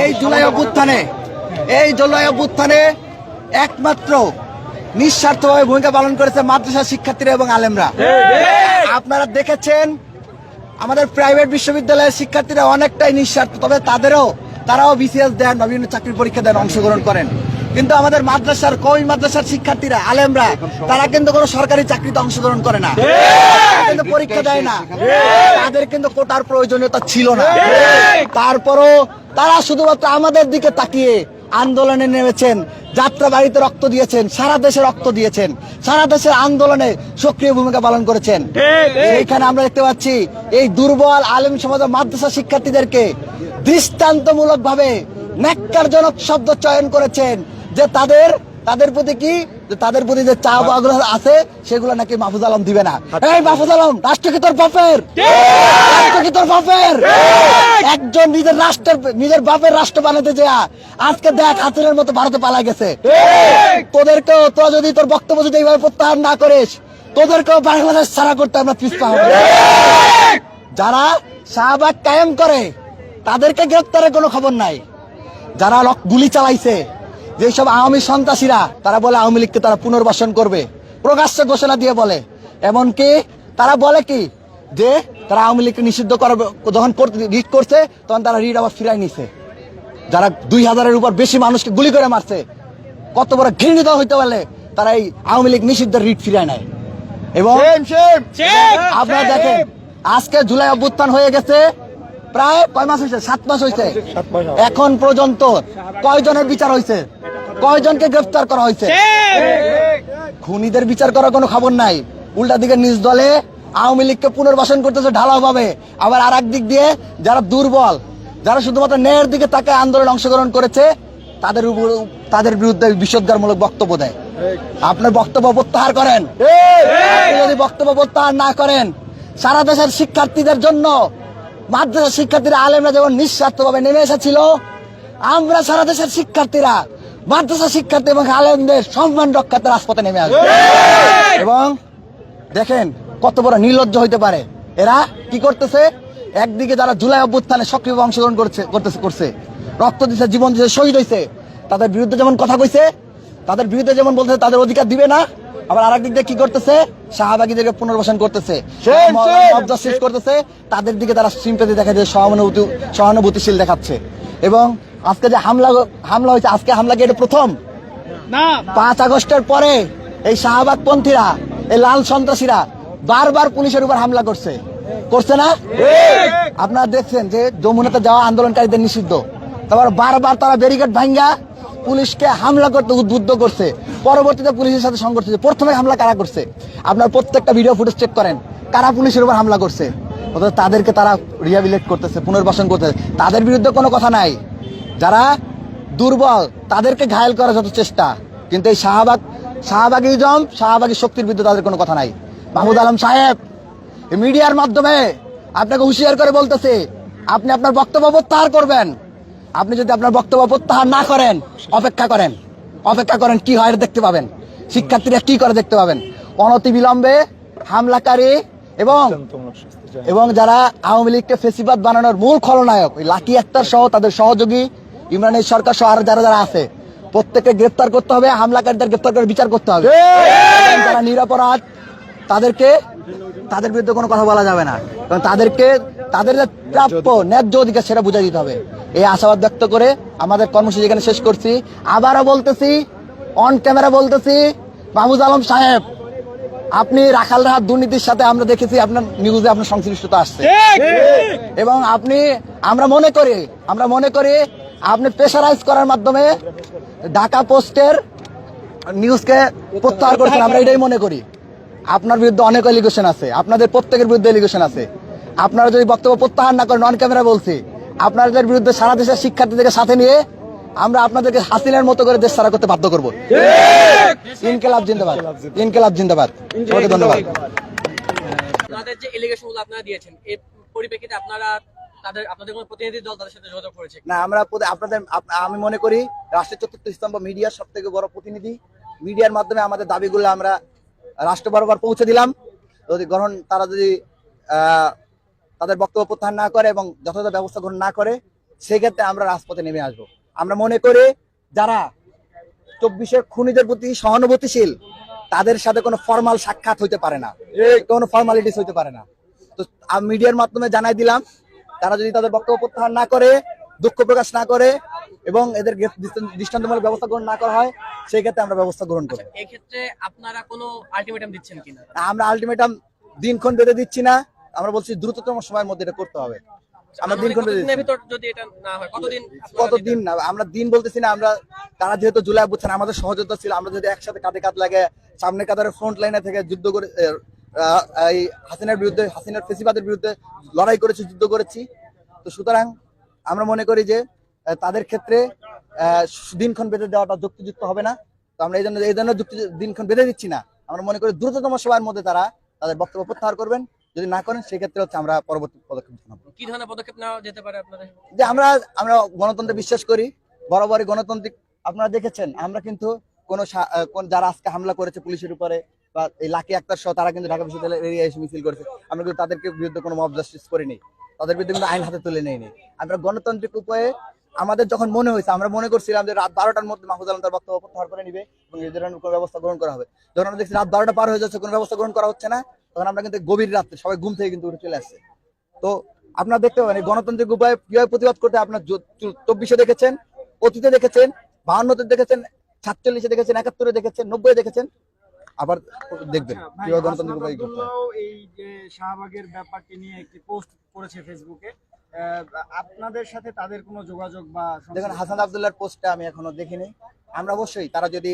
এই জুলাই অভ্যুত্থানে একমাত্র নিঃস্বার্থভাবে ভূমিকা পালন করেছে মাদ্রাসা শিক্ষার্থীরা এবং আলেমরা। আপনারা দেখেছেন আমাদের প্রাইভেট বিশ্ববিদ্যালয়ের শিক্ষার্থীরা অনেকটাই নিঃস্বার্থ, তবে তারাও বিসিএস দেন বা বিভিন্ন চাকরির পরীক্ষা দেন, অংশগ্রহণ করেন। কিন্তু আমাদের মাদ্রাসার শিক্ষার্থীরা আলেমরা তারা কিন্তু কোনো সরকারি চাকরিতে অংশগ্রহণ করে না, কিন্তু পরীক্ষা দেয় না, তাদের কিন্তু কোটার প্রয়োজনীয়তা ছিল না। তারপরও তারা শুধুমাত্র আমাদের দিকে তাকিয়ে আন্দোলনে নেমেছেন, যাত্রা বাড়িতে রক্ত দিয়েছেন, সারা দেশে রক্ত দিয়েছেন, সারা দেশের আন্দোলনে সক্রিয় ভূমিকা পালন করেছেন। এইখানে আমরা দেখতে পাচ্ছি এই দুর্বল আলেম সমাজ মাদ্রাসা শিক্ষার্থীদেরকে দৃষ্টান্তমূলক ভাবে ন্যাক্কারজনক শব্দ চয়ন করেছেন যে তাদের প্রতি যে চা আগ্রহ আছে সেগুলো নাকি মাহফুজ আলম দিবে না। এই মাহফুজ আলম, রাষ্ট্র কি তোর বাপের? একজন নিজের বাপের রাষ্ট্র বানাতে যা আজকে দেখ হাসিনের মতো ভারতে পালা গেছে। তোরা যদি তোর বক্তব্য যদি এইভাবে প্রত্যাহার না করিস, তোদেরকেও বাংলাদেশ ছাড়া করতে আমরা পিছপা হবে। যারা শাহবাগ কায়েম করে তাদেরকে গ্রেপ্তারের কোনো খবর নাই। যারা গুলি চালাইছে, যেসব আওয়ামী সন্ত্রাসীরা, তারা বলে আওয়ামী লীগকে তারা পুনর্বাসন করবে, প্রকাশ্য ঘোষণা দিয়ে বলে। এমনকি তারা বলে কি যে তারা আওয়ামী লীগকে নিষিদ্ধ করবে, যখন রিট করছে তখন তারা রিট আবার ফিরাই নিছে। যারা 2000-এর উপর বেশি মানুষকে গুলি করে মারছে, কত বড় ঘৃণিত হইতে পারলে তারা এই আওয়ামী লীগ নিষিদ্ধ রিট ফিরায় নেয়। এবং আপনারা দেখেন আজকে জুলাই অভ্যুত্থান হয়ে গেছে প্রায় কয় মাস হয়েছে? 7 মাস হয়েছে। এখন পর্যন্ত কয়জনের বিচার হয়েছে? কয়জনকে গ্রেফতার করা হয়েছে? খুনিদের বিচার করার কোনো খবর নাই। উল্টা দিকে নিজ দলে আওয়ামী লীগকে পুনর্বাসন করতেছে ঢালাও ভাবে। আবার আর এক দিক দিয়ে যারা দুর্বল, যারা শুধুমাত্র ন্যায়ের দিকে তাকে আন্দোলনে অংশগ্রহণ করেছে, তাদের বিরুদ্ধে বিষোদ্গারমূলক বক্তব্য দেয়। আপনার বক্তব্য প্রত্যাহার করেন। যদি বক্তব্য প্রত্যাহার না করেন, সারা দেশের শিক্ষার্থীদের জন্য মাদ্রাসা শিক্ষার্থীরা আলেমরা যেমন নিঃস্বার্থভাবে নেমে এসেছিল, আমরা সারা দেশের শিক্ষার্থীরা মাদ্রাসা শিক্ষার্থী এবং আলেমদের সম্মান রক্ষার্থে রাজপথে নেমে আসবে। এবং দেখেন কত বড় নির্লজ্জ হইতে পারে এরা। কি করতেছে? একদিকে যারা জুলাই অভ্যুত্থানে সক্রিয়ভাবে অংশগ্রহণ করছে, রক্ত দিচ্ছে, জীবন দিচ্ছে, শহীদ হয়েছে, তাদের বিরুদ্ধে যেমন কথা কইছে, তাদের বিরুদ্ধে যেমন বলতেছে তাদের অধিকার দিবে না, আবার আরেক দিক দিয়ে কি করতেছে? শাহবাগীদেরকে পুনর্বাসন করতেছে, করতেছে, তাদের দিকে তারা সিম্পাথি দেখাচ্ছে, সহানুভূতিশীল দেখাচ্ছে। এবং আজকে যে হামলা হয়েছে, আজকে হামলা কি এটা প্রথম না? 5 আগস্টের পরে এই শাহবাগপন্থীরা, এই লাল সন্ত্রাসীরা বারবার পুলিশের উপর হামলা করছে না? আপনারা দেখছেন যে যমুনাতে যাওয়া আন্দোলনকারীদের নিষিদ্ধ, তারপর বারবার তারা ব্যারিকেড ভাঙ্গা পুলিশকে হামলা করতে উদ্বুদ্ধ করছে। পরবর্তীতে পুলিশের সাথে সংঘর্ষ হয়েছে। প্রথমে হামলা কারা করছে? আপনার প্রত্যেকটা ভিডিও ফুটেজ চেক করেন, কারা পুলিশের উপর হামলা করছে। অর্থাৎ তাদেরকে তারা রিহ্যাবিলিট করতেছে, পুনর্বাসন করতেছে। তাদের বিরুদ্ধে কোনো কথা নাই। যারা দুর্বল তাদেরকে ঘায়েল করার যত চেষ্টা, কিন্তু এই শাহবাগী শক্তির বিরুদ্ধে তাদের কোনো কথা নাই। মাহমুদ আলম সাহেব, মিডিয়ার মাধ্যমে আপনাকে হুঁশিয়ার করে বলতেছে, আপনি আপনার বক্তব্য প্রত্যাহার করবেন। আপনি যদি আপনার বক্তব্য প্রত্যাহার না করেন, অপেক্ষা করেন কি হয় দেখতে পাবেন। শিক্ষার্থীরা কি করে দেখতে পাবেন। অনতিবিলম্বে হামলাকারী এবং যারা আওয়ামী লীগকে ফেসিবাদ বানানোর মূল খলনায়ক ওই লাকি আক্তার সহ তাদের সহযোগী ইমরান সরকার সহ আর যারা আছে, প্রত্যেককে গ্রেফতার করতে হবে। হামলাকারীদের গ্রেফতার করে বিচার করতে হবে। যারা নিরপরাধ তাদের বিরুদ্ধে কোনো কথা বলা যাবে না, কারণ তাদের প্রাপ্য ন্যায্য অধিকার সেটা বুঝাই দিতে হবে। এই আশাবাদ ব্যক্ত করে আমাদের কর্মসূচি এখানে শেষ করছি। আবারও বলতেছি, অন ক্যামেরা বলতেছি, মাহমুদ আলম সাহেব, আপনি রাখালরাহাত দুর্নীতির সাথে আমরা দেখেছি আপনার নিউজে আপনার সংশ্লিষ্টতা আসছে, এবং আমরা মনে করি আপনি প্রেসারাইজ করার মাধ্যমে ঢাকা পোস্টের নিউজকে প্রত্যাহার করেছেন। আমরা এটাই মনে করি। আপনার বিরুদ্ধে অনেক এলিগেশন আছে, আপনাদের প্রত্যেকের বিরুদ্ধে এলিগেশন আছে। আপনারা যদি বক্তব্য প্রত্যাহার না করেন, অন ক্যামেরা বলছি, আপনাদের বিরুদ্ধে সারা দেশের শিক্ষার্থীদেরকে সাথে নিয়ে আমরা আপনাদেরকে হাসিনার মতো করে দেশ ছাড়া করতে বাধ্য করবো। ইনকিলাব জিন্দাবাদ, ইনকিলাব জিন্দাবাদ। সবাইকে ধন্যবাদ। আপনাদের যে এলিগেশনগুলো আপনারা দিয়েছেন, এই পরিপ্রেক্ষিতে আপনাদের কোনো প্রতিনিধি দল তাদের সাথে যোগাযোগ করেছে না? আমি মনে করি রাষ্ট্রের চতুর্থ স্তম্ভ মিডিয়ার সব থেকে বড় প্রতিনিধি। মিডিয়ার মাধ্যমে আমাদের দাবিগুলো আমরা রাষ্ট্র বরাবর পৌঁছে দিলাম। তারা যদি তাদের বক্তব্য প্রত্যাহার না করে এবং যথাযথ ব্যবস্থা গ্রহণ না করে, সেক্ষেত্রে আমরা রাজপথে নেমে আসব। আমরা মনে করি যারা 24-এর খুনিদের প্রতি সহানুভূতিশীল তাদের সাথে কোনো ফর্মাল সাক্ষাৎ হইতে পারে না, কোনো ফর্মালিটিস হইতে পারে না। তো আমি মিডিয়ার মাধ্যমে জানাই দিলাম, তারা যদি তাদের বক্তব্য প্রত্যাহার না করে, দুঃখ প্রকাশ না করে এবং এদের দৃষ্টান্তমূলক ব্যবস্থা গ্রহণ না করা হয়, সেই ক্ষেত্রে আমরা ব্যবস্থা গ্রহণ করব। এই ক্ষেত্রে আপনারা কোনো আলটিমেটাম দিচ্ছেন কিনা? আমরা আলটিমেটাম দিনক্ষণ বেঁধে দিচ্ছি না, আমরা বলছি দ্রুততম সময়ের মধ্যে এটা করতে হবে। আমরা দিনক্ষণ বেঁধে দিচ্ছি। ভিতর যদি এটা না হয় কতদিন না, আমরা দিন বলতেছি না। আমরা তারা যেহেতু জুলাই বুঝছেন আমাদের সহযোগিতা ছিল, আমরা যদি একসাথে কাঁধে কাঁধ লাগে সামনে কাতারের ফ্রন্ট লাইনে থেকে যুদ্ধ করে এই হাসিনার বিরুদ্ধে, হাসিনার ফেসিবাদের বিরুদ্ধে লড়াই করেছি, যুদ্ধ করেছি। তো সুতরাং আমরা মনে করি যে তাদের ক্ষেত্রে দিনক্ষণ বেঁধে দেওয়াটা যুক্তিযুক্ত হবে না। তো আমরা এই জন্য দিনক্ষণ বেঁধে দিচ্ছি না। আমরা মনে করি দ্রুততম সময়ের মধ্যে তারা তাদের বক্তব্য প্রত্যাহার করবেন। যদি না করেন সেক্ষেত্রে হচ্ছে আমরা পরবর্তী পদক্ষেপ জানাবো। কি ধরনের পদক্ষেপ নেওয়া যেতে পারে আপনাদের? যে আমরা গণতন্ত্রে বিশ্বাস করি, বরাবরই গণতান্ত্রিক। আপনারা দেখেছেন আমরা কিন্তু যারা আজকে হামলা করেছে পুলিশের উপরে বা এই লাকি আক্তার সহ, তারা কিন্তু ঢাকা বিশ্ববিদ্যালয়ের এরিয়ায় এসে মিছিল করেছে। আমরা কিন্তু তাদেরকে বিরুদ্ধে কোনো মব জাস্টিস করিনি, তাদের বিরুদ্ধে কিন্তু আইন হাতে তুলে নেইনি। আমরা গণতান্ত্রিক উপায়ে আমাদের যখন মনে হয়েছে, আমরা মনে করছিলাম যে রাত 12টার মধ্যে মাহফুজ আলম তার বক্তব্য প্রত্যাহার করে নিবে এবং এই ধরনের কোনো ব্যবস্থা গ্রহণ করা হবে। যখন আমরা দেখছি রাত 12টা পার হয়ে যাচ্ছে, কোনো ব্যবস্থা গ্রহণ করা হচ্ছে না, তখন আমরা কিন্তু গভীর রাত্রে সবাই ঘুম থেকে কিন্তু উঠে চলে আসছে। তো আপনারা দেখতে পাবেন এই গণতান্ত্রিক উপায়ে কিভাবে প্রতিবাদ করতে আপনার 24-এ দেখেছেন, অতীতে দেখেছেন, 52-তে দেখেছেন, 47-এ দেখেছেন, 71-এ দেখেছেন, 90-এ দেখেছেন, আবার দেখবেন কিভাবে গণতান্ত্রিক উপায় করতে হয়। এই যে শাহবাগের ব্যাপারটি নিয়ে একটি পোস্ট করেছে ফেসবুকে, আপনাদের সাথে তাদের কোনো যোগাযোগ বা? দেখুন, হাসান আব্দুল্লাহর পোস্টটা আমি এখনো দেখিনি। আমরা অবশ্যই তারা যদি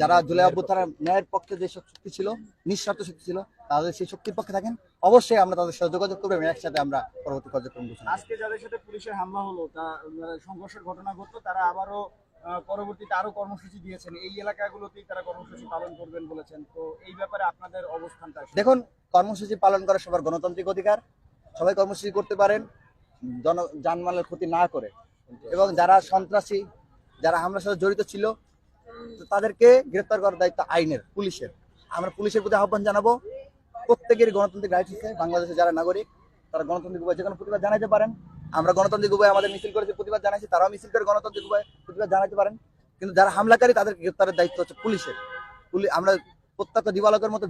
যারা জুলাই অভ্যুত্থানের ন্যায়ের পক্ষে যে শক্তি ছিল, নিঃস্বার্থ শক্তি ছিল, তাদের সেই শক্তির পক্ষে থাকেন, অবশ্যই আমরা তাদের সাথে যোগাযোগ করবো এবং একসাথে আমরা পরবর্তী কার্যক্রম ঘোষণা করব। আজকে যাদের সাথে পুলিশের হামলা হলো, তা সংঘর্ষের ঘটনা ঘটলো, তারা আবারও পরবর্তীতে আরো কর্মসূচি দিয়েছেন, এই এলাকাগুলোতেই তারা কর্মসূচি পালন করবেন বলেছেন। তো এই ব্যাপারে আপনাদের অবস্থানটা? দেখুন, কর্মসূচি পালন করা সবার গণতান্ত্রিক অধিকার, সবাই কর্মসূচি করতে পারেন জানমালের ক্ষতি না করে। এবং যারা সন্ত্রাসী, যারা হামলার সাথে জড়িত ছিল, তাদেরকে গ্রেফতার করার দায়িত্ব আইনের, পুলিশের। আমরা পুলিশের প্রতি আহ্বান জানাবো, প্রত্যেকের গণতান্ত্রিক রাইট আছে। বাংলাদেশের যারা নাগরিক তারা গণতান্ত্রিক উপায়ে যে কোনো প্রতিবাদ জানাতে পারেন। আমরা গণতান্ত্রিক উপায়ে আমাদের মিছিল করেছি, প্রতিবাদ জানাইছি, তারাও মিছিল করে গণতান্ত্রিক উপায়ে প্রতিবাদ জানাতে পারেন। কিন্তু যারা হামলাকারী তাদেরকে গ্রেফতারের দায়িত্ব হচ্ছে পুলিশের। আমরা প্রত্যক্ষ দিবালকের মতো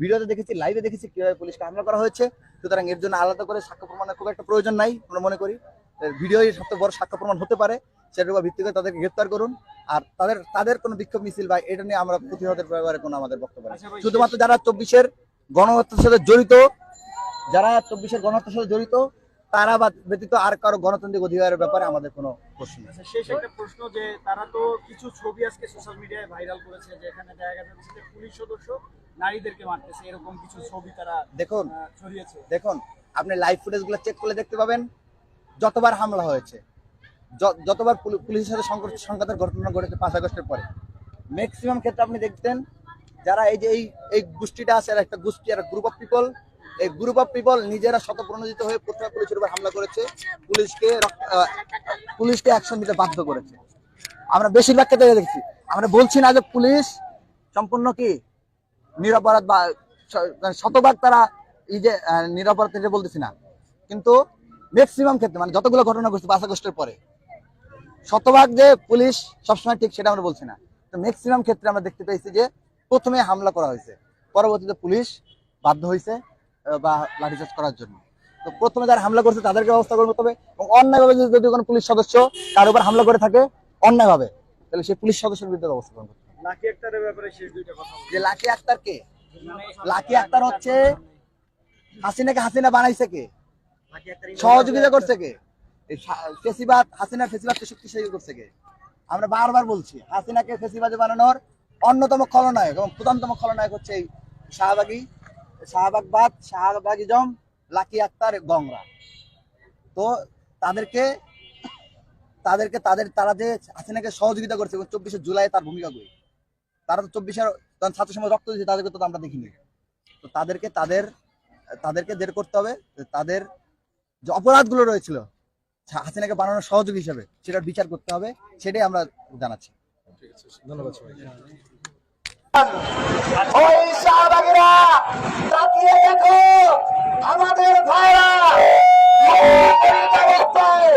ভিডিওতে দেখেছি, লাইভে দেখেছি কিভাবে পুলিশকে হামলা করা হয়েছে। সুতরাং এর জন্য আলাদা করে সাক্ষ্য প্রমাণের খুব একটা প্রয়োজন নাই। আমরা মনে করি ভিডিওই সবচেয়ে বড় সাক্ষ্য প্রমাণ হতে পারে। সেটার উপর ভিত্তি করে তাদেরকে গ্রেফতার করুন। আর তাদের কোনো বিক্ষোভ মিছিল বা এটা নিয়ে আমরা প্রতিহতের ব্যাপারে কোনো আমাদের বক্তব্য নেই। শুধুমাত্র যারা 24-এর গণহত্যার সাথে জড়িত, তারা ব্যতীত আর কারো গণতান্ত্রিক অধিকারের ব্যাপারে আমাদের কোনো প্রশ্ন নেই। শেষ একটা প্রশ্ন, যে তারা তো কিছু ছবি আজকে সোশ্যাল মিডিয়ায় ভাইরাল করেছে, যেখানে দেখা যাচ্ছে যে পুলিশ সদস্য নারীদেরকে মারতেছে, এরকম কিছু ছবি তারা ছড়িয়েছে। দেখুন, আপনি লাইভ ফুটেজগুলো চেক করলে দেখতে পাবেন যতবার হামলা হয়েছে, যতবার পুলিশের সাথে সংঘাতের ঘটনা ঘটেছে 5 আগস্টের পরে, ম্যাক্সিমাম ক্ষেত্রে আপনি দেখতেন যারা এই যে এই গোষ্ঠীটা আছে, একটা গোষ্ঠী, একটা গ্রুপ অফ পিপল, এই গ্রুপ অফ পিপল নিজেরা শতপ্রণোদিত হয়ে প্রথমে পুলিশের উপর হামলা করেছে, পুলিশকে অ্যাকশন নিতে বাধ্য করেছে। আমরা বেশিরভাগ ক্ষেত্রে দেখছি। আমরা বলছি না যে পুলিশ সম্পূর্ণ কি নিরপরাধ বা শতভাগ তারা এই যে নিরপরাধ থেকে বলতেছি না, কিন্তু ম্যাক্সিমাম ক্ষেত্রে মানে যতগুলো ঘটনা ঘটছে 5 আগস্টের পরে, শতভাগ যে পুলিশ সবসময় ঠিক সেটা আমরা বলছি না। তো ম্যাক্সিমাম ক্ষেত্রে আমরা দেখতে পেয়েছি যে প্রথমে হামলা করা হয়েছে, পরবর্তীতে পুলিশ বাধ্য হয়েছে বা লাঠিচার্জ করার জন্য। তো প্রথমে যারা হামলা করছে তাদেরকে ব্যবস্থা করতে হবে এবং অন্যায়ভাবে যদি কোনো পুলিশ সদস্য তার উপর হামলা করে থাকে অন্যায়ভাবে, তাহলে সেই পুলিশ সদস্যের বিরুদ্ধে ব্যবস্থা গ্রহণ করতে হবে। লাকি আক্তারের ব্যাপারে শেষ দুইটা কথা। যে লাকি আক্তার কে? লাকি আক্তার হচ্ছে হাসিনা বানাইছে কে? সহযোগিতা করছে কে? ফেসিবাদ, হাসিনার ফেসিবাদকে শক্তিশালী করছে কে? আমরা বারবার বলছি, হাসিনাকে ফেসিবাদে বানানোর অন্যতম খলনায়ক এবং প্রধানতম খলনায়ক হচ্ছে এই শাহবাগিজম, লাকি আক্তার, গংরা। তো তারা যে হাসিনাকে সহযোগিতা করছে এবং 24শে জুলাই তার ভূমিকা করি, তারা তো 24-এর ছাত্র সমাজ রক্ত দিয়েছে, তাদেরকে তো আমরা দেখিনি। তো তাদেরকে বের করতে হবে, তাদের যে অপরাধগুলো রয়েছিল হাসিনাকে বানানোর সহযোগী হিসেবে সেটার বিচার করতে হবে, সেটাই আমরা জানাচ্ছি। ধন্যবাদ। ওই শাহবাগীরা তাকিয়ে দেখো, আমাদের ভাইরা অবস্থায়